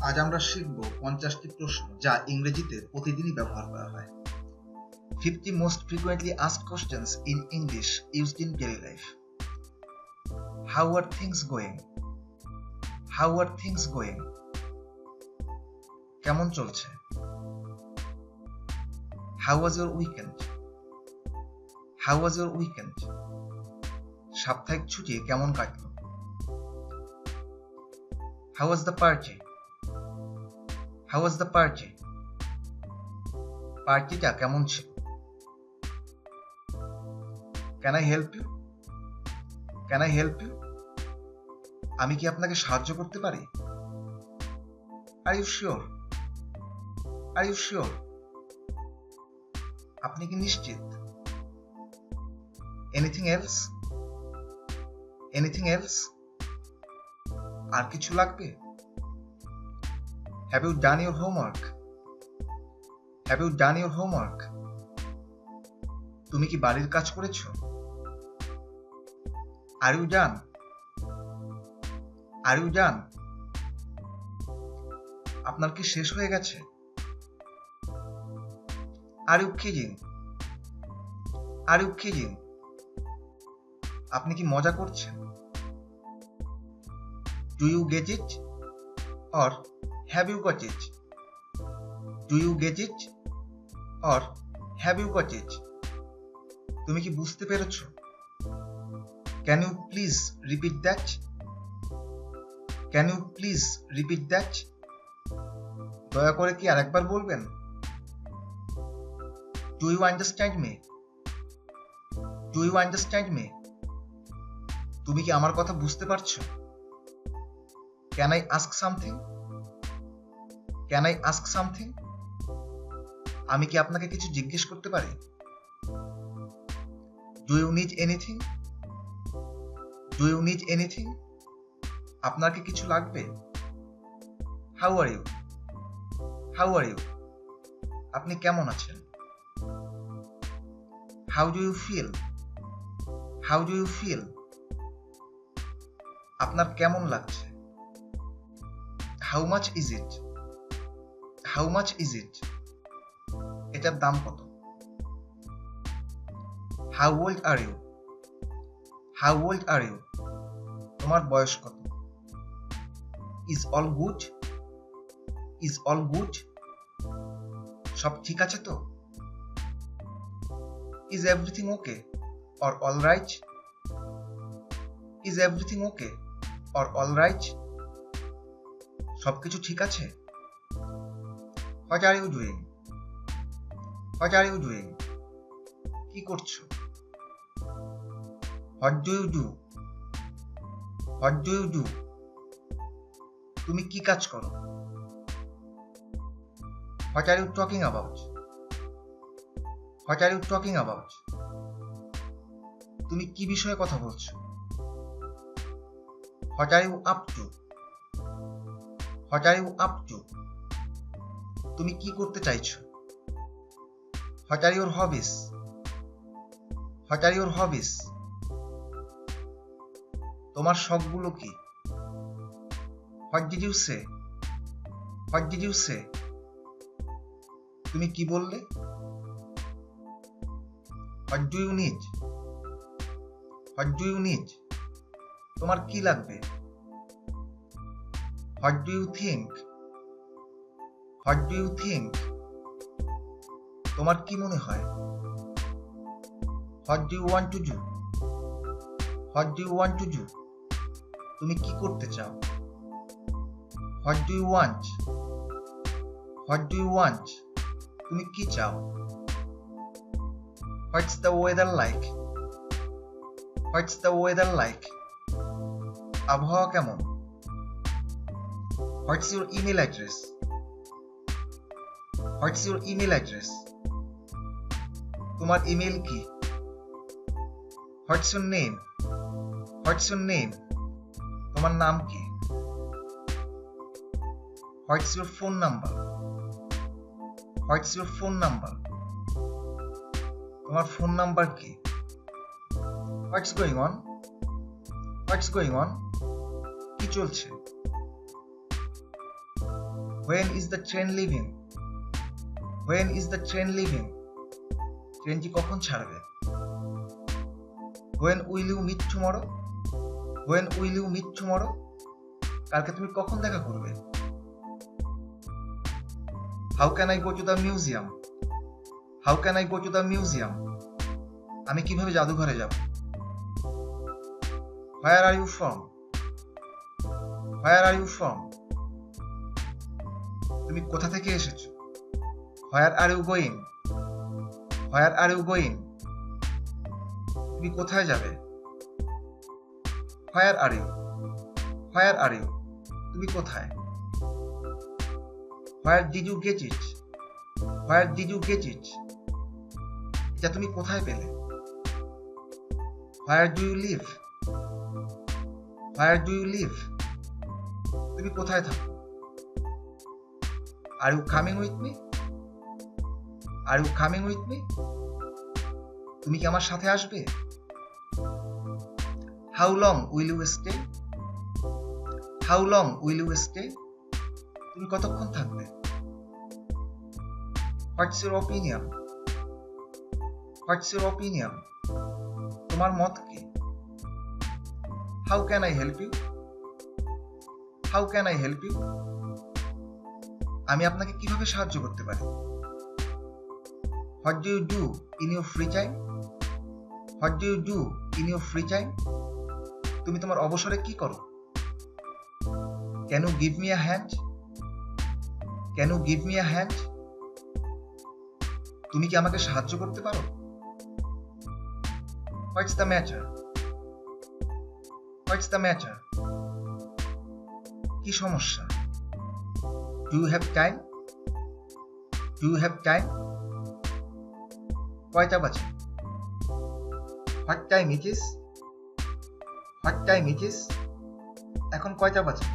আজ আমরা শিখব 50টি প্রশ্ন যা ইংরেজিতে প্রতিদিনই ব্যবহার করা হয়। 50 most frequently asked questions in English used in daily life. How are things going? How are things going? কেমন চলছে? How was your weekend? How was your weekend? সাপ্তাহিক ছুটি কেমন কাটলো? How was the party? How was the party? পার্টিটা কেমন ছিল? Can I help you? Can I help you? আমি কি আপনাকে সাহায্য করতে পারি? Are you sure? Are you sure? আপনি কি নিশ্চিত? Anything else? Anything else? আর কিছু লাগবে? Have you done your homework? Have you done your homework? তুমি কি বাড়ির কাজ করেছো? Are you done? Are you done? আপনার কি শেষ হয়ে গেছে? Are you kidding? Are you kidding? আপনি কি মজা করছেন? Do you get it? Or have you got it? Do you get it? Or have you got it? তুমি কি বুঝতে পেরেছো? Can you please repeat that? Can you please repeat that? দয়া করে কি আরেকবার বলবেন? Do you understand me? Do you understand me? তুমি কি আমার কথা বুঝতে পারছো? Can I ask something? Can I ask something? আমি কি আপনাকে কিছু জিজ্ঞেস করতে পারি? Do you need anything? Do you need anything? আপনার কি কিছু লাগবে? How are you? How are you? আপনি কেমন আছেন? How do you feel? How do you feel? আপনার কেমন লাগছে? How much is it? How much is it? এটার দাম কত? How old are you? How old are you? তোমার বয়স কত? Is all good? Is all good? সব ঠিক আছে তো? Is everything okay? Or all right? Is everything okay? Or all right? সবকিছু ঠিক আছে? What are you doing? What are you doing? কি করছো? What do you do? What do you do? তুমি কি কাজ করো? What are you talking about? What are you talking about? তুমি কি বিষয়ে কথা বলছো? What are you up to? What are you up to? তুমি কি করতে চাইছো? What are your hobbies? What are your hobbies? তোমার শখগুলো কি? What did you say? What did you say? তুমি কি বললে? What do you need? What do you need? তোমার কি লাগবে? What do you think? What do you think? তোমার কি মনে হয়? What do you want to do? What do you want to do? তুমি কি করতে চাও? What do you want? What do you want? তুমি কি চাও? What's the weather like? What's the weather like? আবহাওয়া কেমন? What's your email address? What's your email address? তোমার ইমেল কি? What's your name? What's your name? তোমার নাম কি? What's your phone number? What's your phone number? তোমার phone number কি? What's going on? What's going on? কি চলছে? When is the train leaving? When is the train leaving? ট্রেনটি কখন ছাড়বে? When will you meet tomorrow? When will you meet tomorrow? কালকে তুমি কখন দেখা করবে? How can I go to the museum? How can I go to the museum? আমি কিভাবে জাদুঘরে যাব? Where are you from? Where are you from? তুমি কোথা থেকে এসেছো? Where are you going? Where are you going? তুমি কোথায় যাবে? Where are you? Where are you? তুমি কোথায়? Where did you get it? Where did you get it? এটা তুমি কোথায় পেলে? Where do you live? Where do you live? তুমি কোথায় থাকো? Are you coming with me? Are you coming with me? তুমি কি আমার সাথে আসবে? How long will you stay? How long will you stay? তুমি কতক্ষণ থাকবে? What's your opinion? What's your opinion? তোমার মত কি? How can I help you? How can I help you? আমি আপনাকে কিভাবে সাহায্য করতে পারি? What do you do in your free time? What do you do in your free time? তুমি তোমার অবসরে কি করো? Can you give me a hand? Can you give me a hand? তুমি কি আমাকে সাহায্য করতে পারো? What's the matter? What's the matter? কি সমস্যা? Do you have time? Do you have time? কয়টা বাজে? What time it is? What time it is? এখন কয়টা বাজে?